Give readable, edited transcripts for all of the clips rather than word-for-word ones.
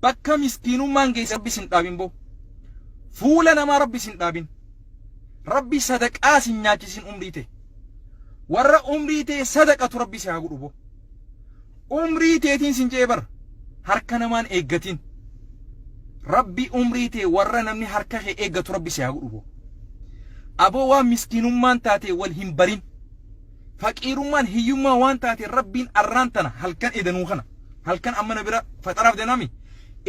bakka miskiinummaan geesse rabbi sin dhaabin boo fuula namaa rabbi sin dhaabin rabbi sadaqaa sin nyaachisin umrii ta'e warra umrii ta'e sadaqatu rabbi si haa godhu boo umrii ta'etiin sin jee bar harka namaan eeggatin rabbi umrii ta'e warra namni harka kee eeggatu rabbi si haa godhu boo aboo waan miskiinummaan taate wal hin barin faqiirummaan hiyyummaa waan taate rabbiin arraan tana halkan edanuu kana halkan ammana bira faxaraaf denami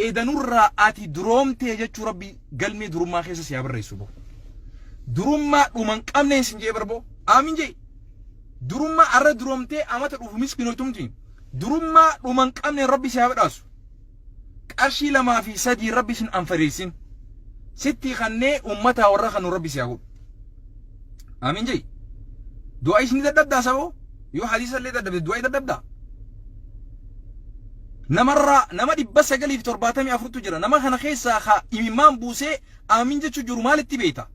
edanurraa ati duroomtee jechuu rabbi galmee durummaa keessa si haa barreessu boo durummaa dhuman qabne sin jee barbo aamin jee durummaa arra duroomtee amata dhufu miskiinotumti durummaa dhuman qabne rabbi si haa badhaasu qarshii 2 fi 3 rabbi sin anfariisin sitti kannee ummataa warra kanu rabbi si haa godhu aamin jee du'aa isin dadhabdaa sabo yoo hadiisa illee dadhabde du'aa dadhabdaa nama 974 jira nama kana keessaa ha imimmaan buusee aamin jechuu jiru maalitti beeyta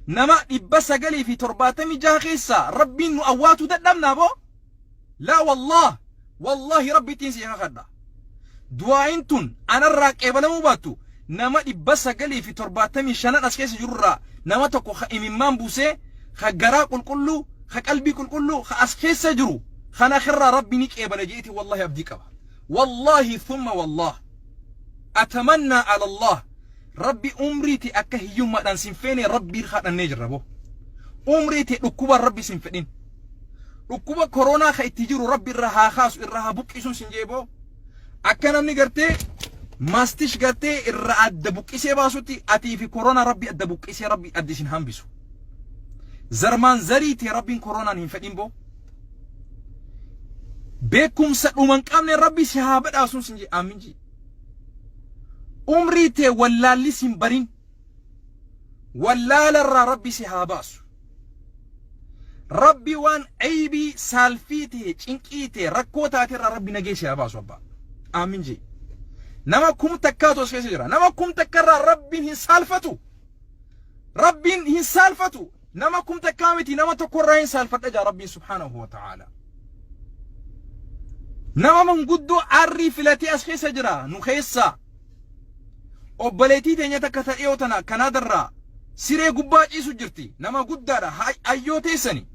nama 976 keessaa rabbiin nu awwaatu dadhabnaa boo laa wallahi rabbiitiin si kakadha du'aayin tun anarraa qeebalamuu baattu nama 975 as keessa jirurraa nama tokko ha imimmaan buusee ha garaa qulqulluu ha qalbii qulqulluu ha as keessa jiru kana khirraa rabbi ni qeebala jeeti wallahi abdii qaba والله ثم والله أتمنى على الله ربي أمريتي أكه يوم دان سنفيني ربي خدان نجربو أمريتي ركوبا ربي سنفدين ركوبا كورونا خيتجرو ربي الرها خاص الرها بوك إسون سنجيبو أكنا نيغرتي ماستيش غرتي الرها الدبوك إسي باسوتي أتي في كورونا ربي الدبوك إسي ربي أديسن هنبسو زرمان زريتي ربي كورونا نفدين بو بكم سألومن قامن ربي شهابت أسون سنجي آمين جي أمريتي ولا لسن برين ولا لرى ربي شهاباسو ربي وان عيبي سالفيتي چنكيتي ركوتاتي ربي نجي شهاباسو أبا آمين جي نما كم تكاتو سكيسي جرا نما كم تكرر ربي هن سالفتو ربي هن سالفتو نما كم تكامتي نما تكررين سالفت أجا ربي سبحانه وتعالى نما من قدو عري فلاتي أسخي سجرا نخيصا وبليتي تنيا تكتا إيوتنا كنادر سيري قباج إيسو جرتي نما قدارا أيوتي سني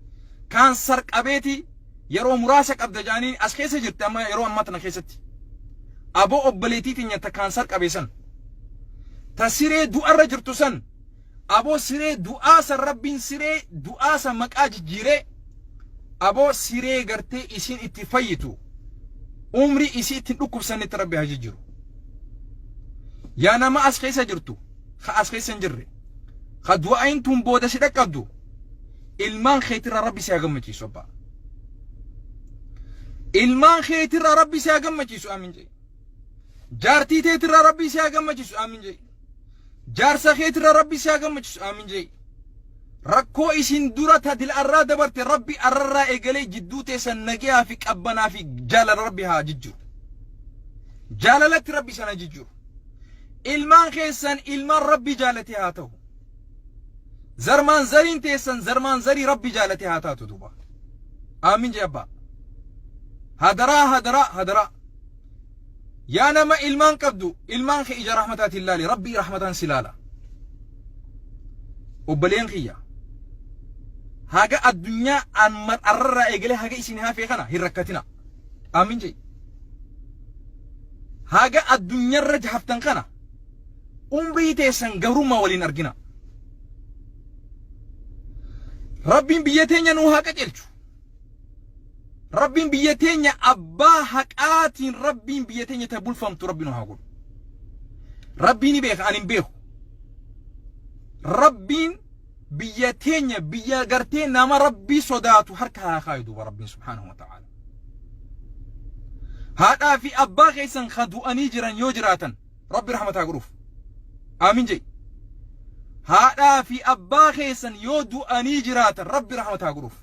كان سرق أبيتي يرو مراسك أبدجاني أسخي سجرتي أما يرو أماتنا خيستي أبو وبليتي تنيا تكان سرق أبيسن تسيري دعا رجرتو سن أبو سيري دعا سر ربين سيري دعا سر مكاج جيري أبو سيري قرتي إسين اتفايتو umri isiitin dhukkubsannetti rabbi haa jijjiiru yaa nama as keessa jirtu ha as keessa hin jirre ha du'aayin tun booda si dhaqqabdu ilmaan keetirraa rabbi si haa gammachiisu abbaa ilmaan keetirraa rabbi si haa gammachiisu aamin jee jaartii teetirraa rabbi si haa gammachiisu aamin jee jaarsa keetirraa rabbi si haa gammachiisu aamin jee rakkoo isin dura tadil arraa dabarte rabbi arrarraa eegalee jidduu teessan nagaa fi qabbanaa fi jaalala rabbi haa jijjiiru jaalalatti rabbi sana jijjiiru ilmaan keessan ilmaan rabbi jaalate haa ta'u zarmaan zariin teessan zarmaan zarii rabbi jaalate haa taatu duuba aamin jee abbaa hadaraa yaa nama ilmaan qabdu ilmaan kee ija rahmataatiin laali rabbi rahmataan si laala obboleen kiyya haga addunyaa an mar'arraa eegale haga isin hafee kana hin rakkatina aamin jee haga addunyaarra jahaftan kana umrii teessan gabrummaa waliin argina rabbiin biyya teenya nuu haa qajeelchu rabbiin biyya teenya abbaa haqaatiin rabbiin biyya teenya ta bulfamtu rabbi nuu haa godhu rabbiin beeka anin beeku rabbiin biyya teenya biyya gartee nama rabbii sodaatu harka haa kaayu duuba rabbiin subhaanahu wa ta'ala haadhaa fi abbaa keessan ka du'anii jiran yoo jiraatan rabbi rahmataa godhuuf aamin jee haadhaa fi abbaa keessan yoo du'anii jiraatan rabbi rahmataa godhuuf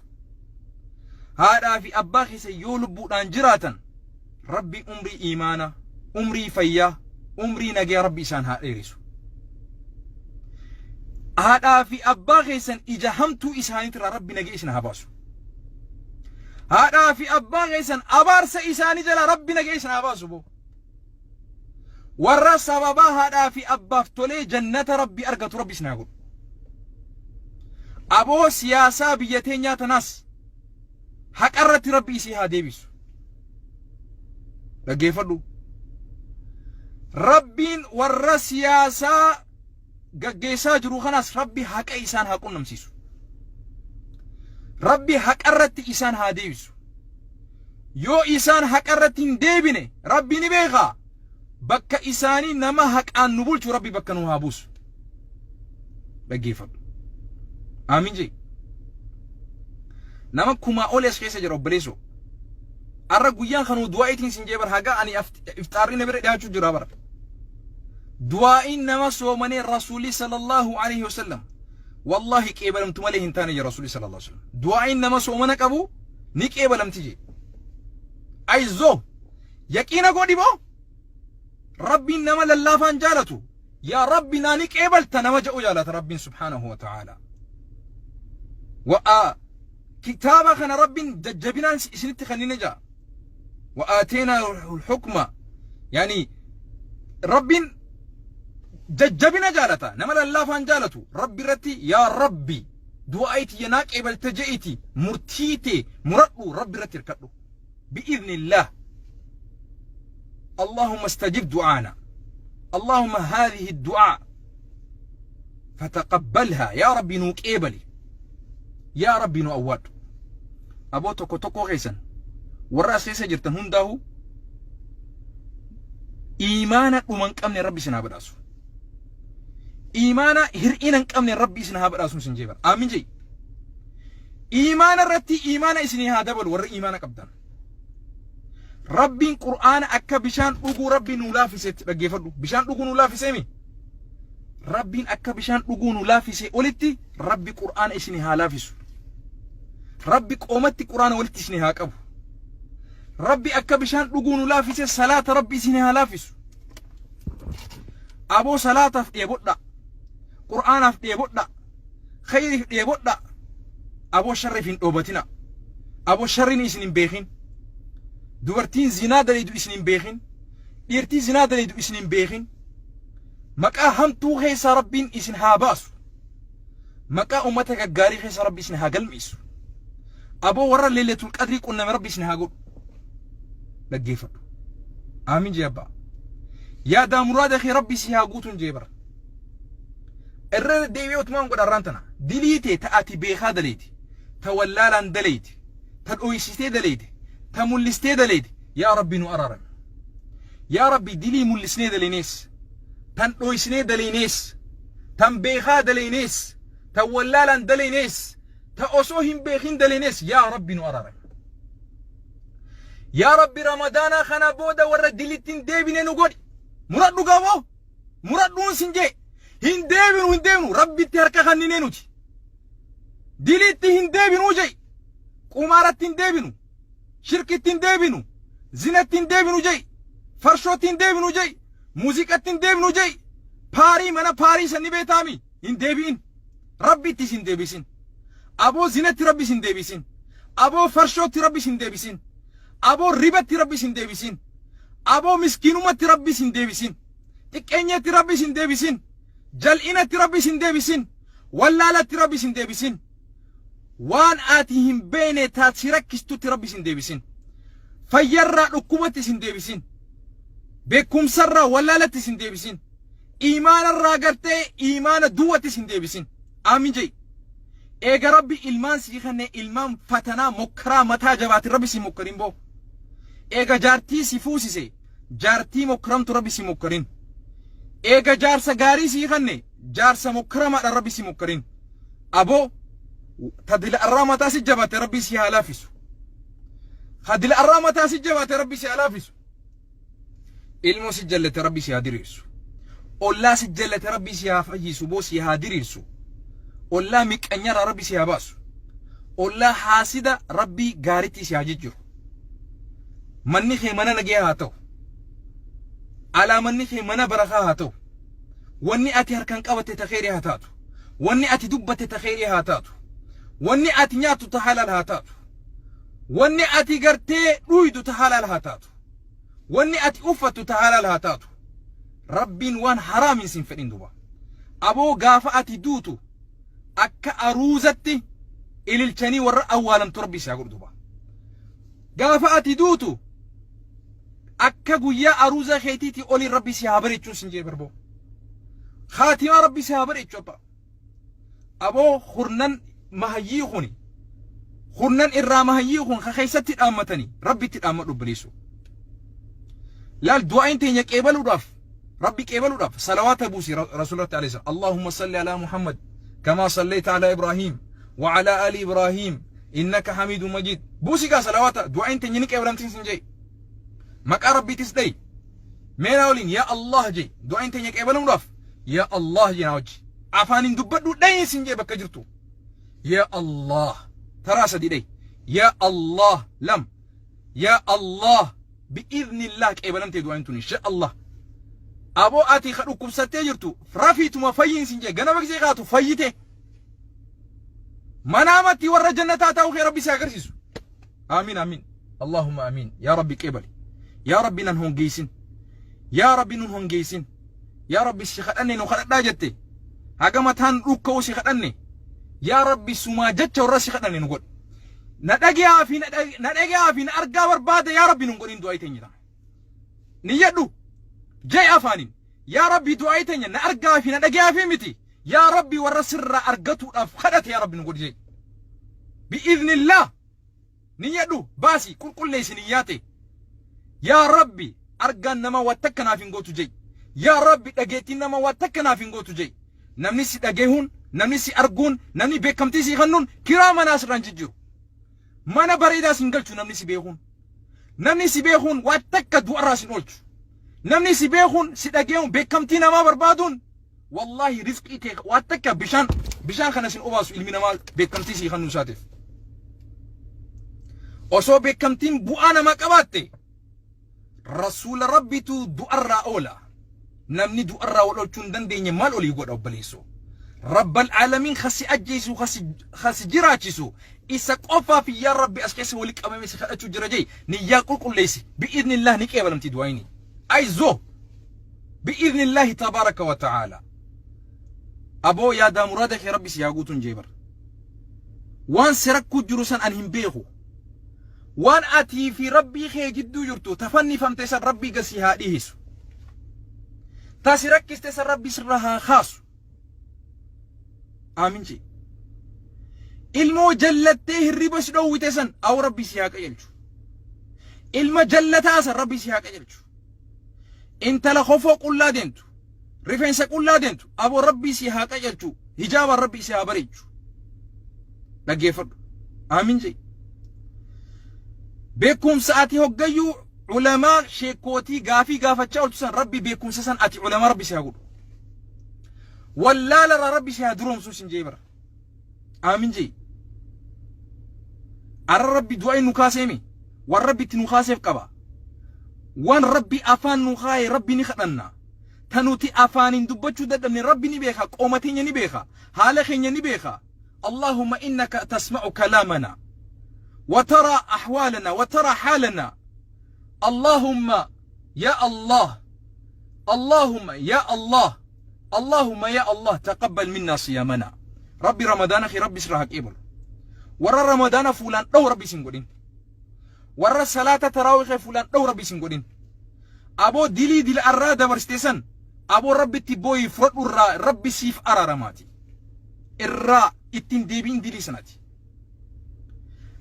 haadhaa fi abbaa keessan yoo lubbuudhaan jiraatan rabbi umrii iimaana umrii fayyaa umrii nagaa rabbi isaan haa dheerisu haadhaa fi abbaa keessan ija hamtuu isaaniitirraa rabbi nagaa isin haa baasu haadhaa fi abbaa keessan abaarsa isaanii jala rabbi nagaa isin haa baasu boo warra sababaa haadhaa fi abbaaf tolee jannata rabbi argatu rabbi isin haa godhu. Aboo siyaasaa biyya teenyaa tanaas haqarratti rabbi isii haa deebisu. Dhaggeeffadhu. Rabbiin warra siyaasaa gaggeessaa jiru kanaas rabbi haqa isaan haa qunnamsiisu. Rabbi haqarratti isaan haa deebisu. Yoo isaan haqarratti hin deebine rabbi ni beekaa. Bakka isaanii nama haqaan nu bulchu rabbi bakka nu haa buusu. Dhaggeeffadhu. Aamin jee. Nama kumaa olee as keessa jira obboleessoo. Arra guyyaan kanuu du'aa'itiin sin jee bar haga ani iftaarri na bira dhiyaachuu jira bar. Du'aa'iin nama soomanii rasuulii sallallahu alaihi wasallam. Wallahi qeebalamtu malee hin taane ya rasuulii sallallahu alaihi wasallam. Du'aa'iin nama soomana qabu ni qeebalamti jee. Aizzoo yaqiina godhi boo. Rabbiin nama lallaafaan jaalatu. Yaa Rabbi naa ni qeebalta nama ja'u jaalata Rabbiin subhaanahu wa ta'ala. كتابة كان رب جبنا سنت خلينا جا وآتينا الحكمة يعني رب جبنا جالتا نمل الله فان جالتو ربي رتي يا ربي دعايتي يناك إبل تجئتي مرتيتي مرأو ربي رتي الكتلو بإذن الله. اللهم استجب دعانا. اللهم هذه الدعاء فتقبلها يا ربي نوك إبلي يا ربي نو أواد. أبو توكو توكو غيسن والرأس غيسا جرتن هنداهو إيمانا ومن كامن ربي سنها بداسو إيمانا هرئينا كامن ربي سنها بداسو سنجيبر آمين جي. إيمانا رتي إيمانا إسنها دبل ور إيمانا كبدان. ربي قرآن أكا بشان أغو ربي نولافسة بجيفردو بشان أغو نولافسة مي ربي أكا بشان أغو نولافسة ولتي ربي قرآن إسنها لافسو ربي قومتي قرآن ولتي إسنها كبو ربي أكا بشان أغو نولافسة صلاة ربي إسنها لافسو أبو صلاة في يبودا قرآن في يبودا خير في يبودا أبو شر في أوبتنا أبو شر إسنين بيخين dubartiin zinaa daleedu isinin beekin dhiirtii zinaa daleedu isinin beekin maqaa hamtuu keessa rabbiin isin haa baasu maqaa ummata gaggaarii keessa rabbi isin haa galmeessu aboo warra leeleetul qadrii qunname rabbi isin haa godhu. Dhaggeeffadhu. Aamin jee abbaa. Yaadaa muraada kee rabbi si haa guutuun jee bara. Irra deebi'ee otumaan godharraan tana diliitee ta'ati beekaa daleeti ta wallaalaan daleeti ta dhoysitee daleeti تملستي دليد يا ربي نو أرارن يا ربي دلي ملسني دلينيس تن رويسني دلينيس تن بيخا دلينيس تولالا دلينيس تأسوهم بيخين دلينيس يا ربي نو أرارن يا ربي رمضان خنا بودا ورد دليتين ديبين نقول مراد نقاوه مراد نون سنجي هين ديبين ربي تهرك خنينينو دليتي هين ديبين وجي قمارتين ديبينو شركتين ديبينو زينتين ديبينو جاي فرشوتين ديبينو جاي موسيقتين ديبينو جاي باري منا باري سني بيتامي إن ديبين ربي تسين ديبسين أبو زينت ربي سين ديبسين أبو فرشوت ربي سين ديبسين أبو ربا ربي سين ديبسين أبو مسكينومة ربي سين ديبسين تكينية ربي سين ديبسين جلئنة ربي سين ديبسين ولالة ربي سين ديبسين وان آتيهم بين تاتسيرك كستوت ربي سين ديبسين فيرى ركوبة سين ديبسين بكم سرى ولالة سين ديبسين إيمان الراقرتي إيمان دوة سين ديبسين آمين جاي إيقا ربي إلمان سيخاني إلمان فتنا مكرا متا جبات ربي سي مكرين بو إيقا جارتي سيفوسي سي جارتي مكرم تو ربي سي مكرين إيقا جارسا غاري سيخاني جارسا مكرمة ربي سي مكرين أبو تدل الرامة سجبات ربي سيها لافسو خدل الرامة سجبات ربي سيها لافسو ilmo sijjallate rabbi si haa diriirsu ollaa sijjallate rabbi si haa fayyisu boo si haa diriirsu ollaa miqqanyara rabbi si haa baasu ollaa haasida rabbi gaaritti si haa jijjiru manni kee mana nagee haa ta'u alaa manni kee mana barakaa haa ta'u wanni ati harkan qabatte ta kheyrii haa taatu wanni ati dubbatte ta kheyrii haa taatu wanni ati nyaatu ta halal haa taatu wanni ati gartee dhuydu ta halal haa taatu wanni ati uffatu ta halal haa taatu rabbiin waan haraamin sin fedhin duba aboo gaafa ati duutu akka aruuzatti ililchanii warra awwaalamtu rabbi si haa godhu duba gaafa ati duutu akka guyyaa aruuza keetiiti olin rabbi si haa bareechuun sin jee barboo khaatima rabbi si haa bareechu aboo hurnan mahayyii kuni hurnan irraa mahayyii kun ka keessatti dhaammatanii rabbitti dhaammadhu biliisu laal du'aayin teenya qeebaluudhaaf rabbi qeebaluudhaaf salawaata buusi rasuulatti alayhi salaam allahumma salli ala muhammad kama sallayta ala ibrahim wa ala ali ibrahim innaka hamidun majid buusi gaa salawaata du'aayin teenya ni qeebalamtiin sin jee maqaa rabbiitis dhayi meena waliin yaa allah jee du'aayin teenya qeebaluudhaaf yaa allah jee naa wajji afaanin dubbadhu dhayi sin jee bakka jirtu yaa allah ترى سديدي يا الله لم يا الله بإذن الله كيبلمت دوانتون إن شاء الله أبو آتي خلوكم ستجرتو رفيتو مفين سنجي جنبك زي غاتو فيته منامتي ورا جنة تاو خير ربي ساكرسيسو آمين آمين اللهم آمين يا ربي كيبلي يا ربي ننهون جيسين يا ربي ننهون جيسين يا ربي شيخاني نخلق داجتي هاقمتان روكو شيخاني يا ربي سما جتة ورسي خدنا نقول ندقيا في نرجع برباد يا ربي نقول إن دعاء تاني نيجدو جاي أفانين يا ربي دعاء تاني نرجع في ندقيا في متي يا ربي ورسر أرجتو أفخدت يا ربي نقول جاي بإذن الله نيجدو باسي كل ليس نياتي يا ربي أرجع نما واتكنا في نقول جاي يا ربي دقيتي نما واتكنا في نقول جاي نمني سيدقيهون namni si arguun namni beekamtii si kennuun kiraama naasirraan jijjiiru mana bareedaa sin galchu namni si beekuun waa takka du'arraa sin oolchu namni si beekuun si dhagee'uun beekamtii namaa barbaaduun wallahi rizqii ta'e waa takka bishaan kana sin obaasu ilmi namaa beekamtii si kennuu isaatiif osoo beekamtiin bu'aa namaa qabaatte rasuula rabbitu du'arraa oola namni du'arraa wal oolchuu hin dandeenye maal olii godha obbaleessoo رب العالمين خسي أجيسو خسي جراجيسو إسا قفا في يا ربي أسكيسي وليك أمامي سخأتشو جراجي نيا قل ليسي بإذن الله نكي أبلم تدويني أيزو بإذن الله تبارك وتعالى أبو يا دا مرادك يا ربي سياغوتون جيبر وان سركو جروسا أنهم بيخو وان أتي في ربي خي جدو يرتو تفني فمتسر ربي قسي هاديهسو تاسي ركز تسر ربي سرها خاصو آمين شيء ilmoo jallattee hirriba si dhowwite san aw rabbi si haa qajeelchu ilma jallataa san rabbi si haa qajeelchu intala khofoo qullaa deemtu rifeensa qullaa deemtu aboo rabbi si haa qajeelchu hijaaba rabbi si haa bareechu dhaggeeffadhu aamin jee beekumsa ati hoggayyuu ulamaa sheekootii gaafii gaafachaa oolchu san rabbi beekumsa san ati ulamaa rabbi si haa godhu wallaala rabbi si haa duroomsuu sin jee bara aamin jee أرى ربي دعاء نخاسمي والربي تنخاسف قبا وان ربي أفان نخاي ربي نخدنا تنوتي أفان دبتشو ددن ربي نبيخا قومتين نبيخا هالخين نبيخا اللهم إنك تسمع كلامنا وترى أحوالنا وترى حالنا اللهم يا الله اللهم يا الله اللهم يا الله تقبل منا صيامنا ربي رمضان أخي ربي سرهك إبل ورا رمضان فلان دو ربي سنقولين ورا صلاة تراويح فلان دو ربي سنقولين أبو دلي دل أرادة ورستيسن أبو ربي تبوي فرد ربي سيف أرارماتي الراء اتن ديبين دلي سنتي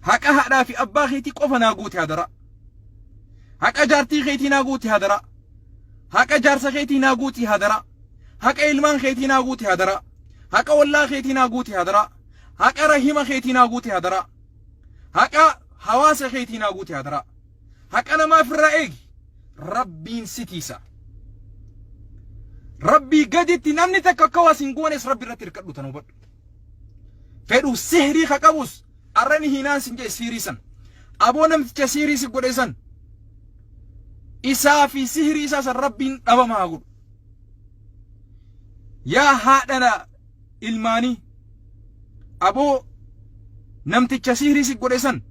هكا هذا في أبا خيتي قفا ناقوتي هذا هكا جارتي خيتي ناقوتي هذا هكا جارس خيتي ناقوتي هذا هكا إلمان خيتي ناقوتي هذا هكا والله خيتي ناقوتي هذا هكا رحيم خيتي ناقوتي هذا هكا حواس خيتي ناقوتي هذا هكا أنا ما في الرأيك ربي ستيسا ربي قدت نمني تكاكوا سنقوانيس ربي رتر كدو تنوبر فيدو سهري خكابوس أراني هنان سنجي سيريسا أبو نمت سيريسي قدسا إسا في سهري إسا ربي أبا ما أقول يا هادنا الماني أبو نمت سيريسي قدسا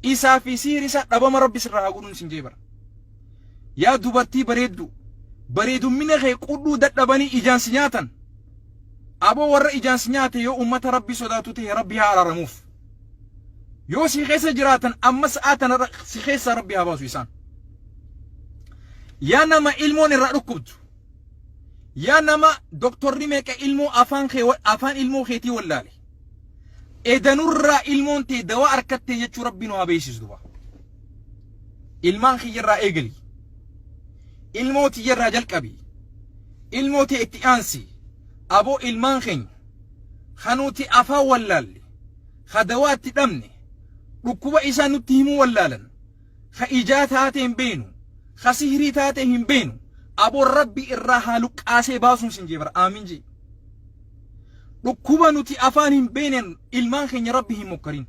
إسا في سيريسا أبا ما ربي سرها أقولون سنجيبر يا دوبرتي بريدو bareedummina kee qudhuu dadhabanii ijaan si nyaatan aboo warra ijaan si nyaate yoo ummata rabbi sodaatu ta'e rabbi haa araaramuuf yoo si keessa jiraatan amma sa'aatan si keessa rabbi haa baasu isaan yaa nama ilmoon irraa dhukkubdu yaa nama doktorri meeqa ilmoo afaan ilmoo keetii wallaale edanurraa ilmoon tee dawaa harkattee jechuu rabbi nu haa beeksisu duba ilmaan kiyyarraa eegali ilmoo tiyyarraa jalqabi ilmoo tee itti aansi aboo ilmaan keenya kanuti afaan wallaalle ka dawaa itti dhabne dhukkuba isaa nutti himuu wallaalan ka ijaa taate hin beenu ka sihirii taate hin beenu aboo rabbi irraa haa luqqaasee baasuun sin jeebara aamin jee dhukkuba nuti afaan hin beenen ilmaan keenya rabbi hin mokkarin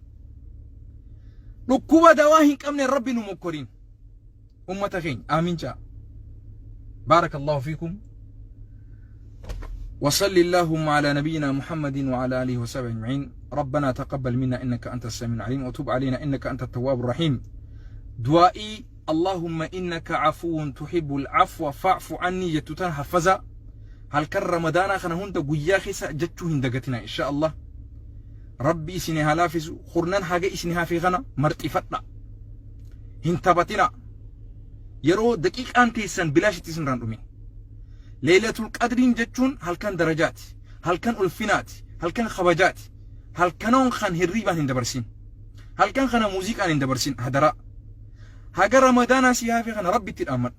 dhukkuba dawaa hin qabne rabbi nu mokkarin ummata keenya aamin jaa بارك الله فيكم وصل اللهم على نبينا محمد وعلى آله وصحبه أجمعين ربنا تقبل منا إنك أنت السميع العليم وتب علينا إنك أنت التواب الرحيم دعائي اللهم إنك عفو تحب العفو فاعف عني جتتان حفظا هل كان رمضان خنا هنت قويا خيسا جتشو هندقتنا إن شاء الله ربي سنها لافز خرنان حاجة سنها في غنا مرتفتنا هنتبتنا يرو دقيق أنتي سن بلاش تسن راندومي ليلة القدرين جتشون هل كان درجات هل كان ألفينات هل كان خواجات هل كانون خان هريبا هندبرسين هل كان خنا موسيقى هندبرسين هدراء هاجر رمضان سيها في خنا ربي تتأمر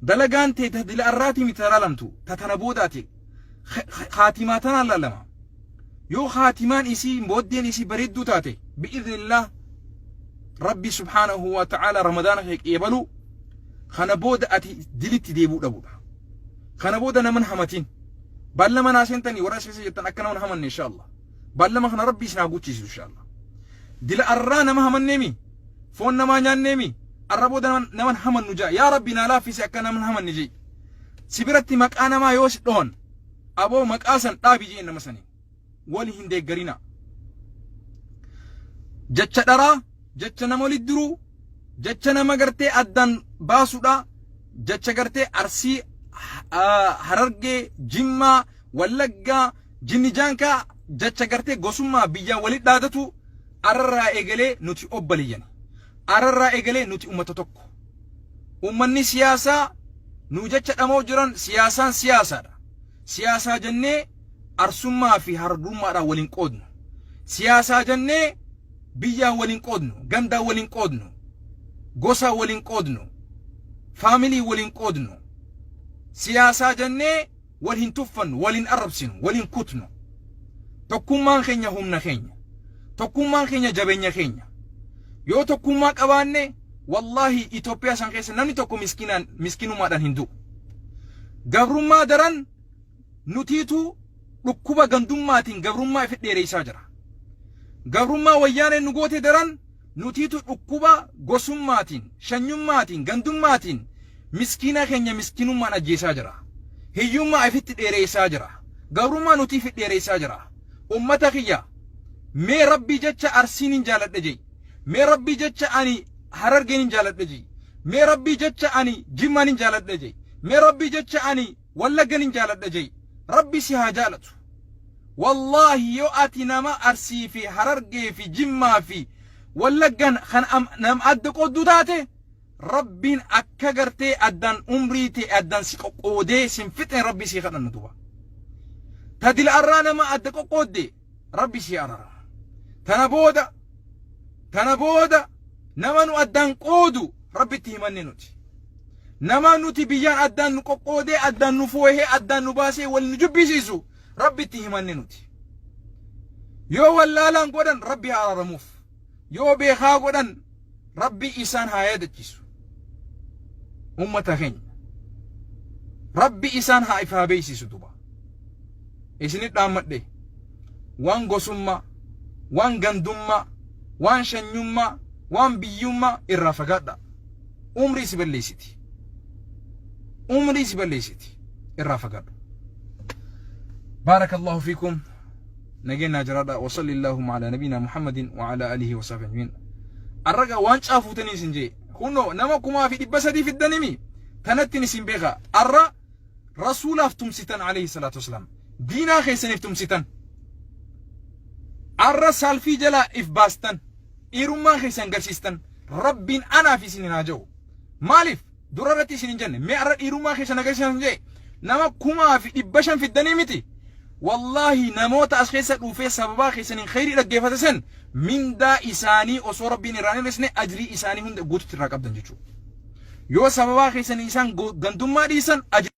دلقان تهدل الراتي مترالمتو تتنبوداتي خاتماتنا للما يو خاتمان إسي مبودين إسي بريدو تاتي بإذن الله ربي سبحانه وتعالى رمضان هيك يبلو خنا بود أتي دلت ديبو دبودا خنا بود أنا من همتين بل ما ناسين تاني ورا سيسي جتنا أكنا من همن إن شاء الله بل ما خنا ربي سناقوتشي إن شاء الله دل أرانا ما همن نمي فون ما نيان نمي الربود نمن همن نجا يا ربي نالا في سكنا من همن نجي سبرتي مكانا ما يوش دون أبو مكاسن تابي جي إنما سني ولي هندي قرينا جتش درا جتش نمولي درو جتش نمغرتي أدن باسودا جتش غرتي أرسي هررجي جمّا ولغا جني جانكا جتش غرتي غسوما بيا ولي دادتو أررا إيغلي نوتي أوباليين أررا إيغلي نوتي أمتتوكو أمني سياسة نوجتش أموجران سياسة سياسة جنة أرسوما في هردوما را ولين قودنو سياسة جنة بيا ولين قودنو غندا ولين قودنو غوسا ولين قودنو فاميلي ولين قودنو سياسة جنة ولين توفن ولين أربسن ولين كوتنو توكومان خينيا همنا خينيا توكومان خينيا جابينيا خينيا يو توكوما قباني والله إثيوبيا سانكيس نمني توكو مسكينو مادان هندو غبرما دران نتيتو ركوبا غندوماتين غبرما في ديريسا جرا غبرما ويانه نغوتي دران نتيتو ركوبا غوسوماتين شنيوماتين غندوماتين مسكينا خينيا مسكينو ما نجيسا جرا هيوما في ديريسا جرا غبرما نتي في ديريسا جرا امتا خيا مي ربي جچ ارسين جالت دجي مي ربي جچ اني حررگين جالت دجي مي ربي جچ اني جمان جالت دجي مي ربي جچ اني ولغن جالت دجي ربي سيها جالت والله يؤتي نما ارسي في حررگي في جما في ولغن خن نم ادقو دوداته ربين اكغرتي ادان عمريتي ادان سيقودي سنفتن ربي سي خدن دوبا تدل ارانا ما ادقو قودي ربي سي ارا تنبودا نمانو أدان قودو ربي تهمني نوتي نمانو تبيان أدان قودي أدان نفوه أدان نباسي والنجبي سيسو ربي تهمني نوتي يو واللالان قودن ربي على رموف يو بيخا قودن ربي إسان هايدة جيسو أمتا خين ربي إسان هايفها بيسيسو دوبا إسني دامت دي وان غسوما وان غندوما وان شنيوما وان بيوما الرافقادا عمري سبليستي الرافقادا بارك الله فيكم نجينا جرادا وصلى اللهم على نبينا محمد وعلى آله وصحبه أجمعين الرجا وان شافوا تني سنجي كونو نما كما في دبسدي في الدنيمي تنتني سنبيغا الرّ رسول افتمستن عليه الصلاة والسلام دينا خيسن افتمستن الرّ سالفي جلا إفباستن إيرما خيسن قرشيستن رب أنا في سنين جو مالف درارتي سنين جنة مئر إيرما خيسن قرشيستن جي نما كما في إبشن في الدنيمتي والله نموت أشخاص وفي سببا خيسن خير لقيفة سن من دا إساني أصور ربي نراني لسنة أجري إساني هند قوت تراقب دنجيشو يو سببا خيسن إسان قندوم ما ديسان أجري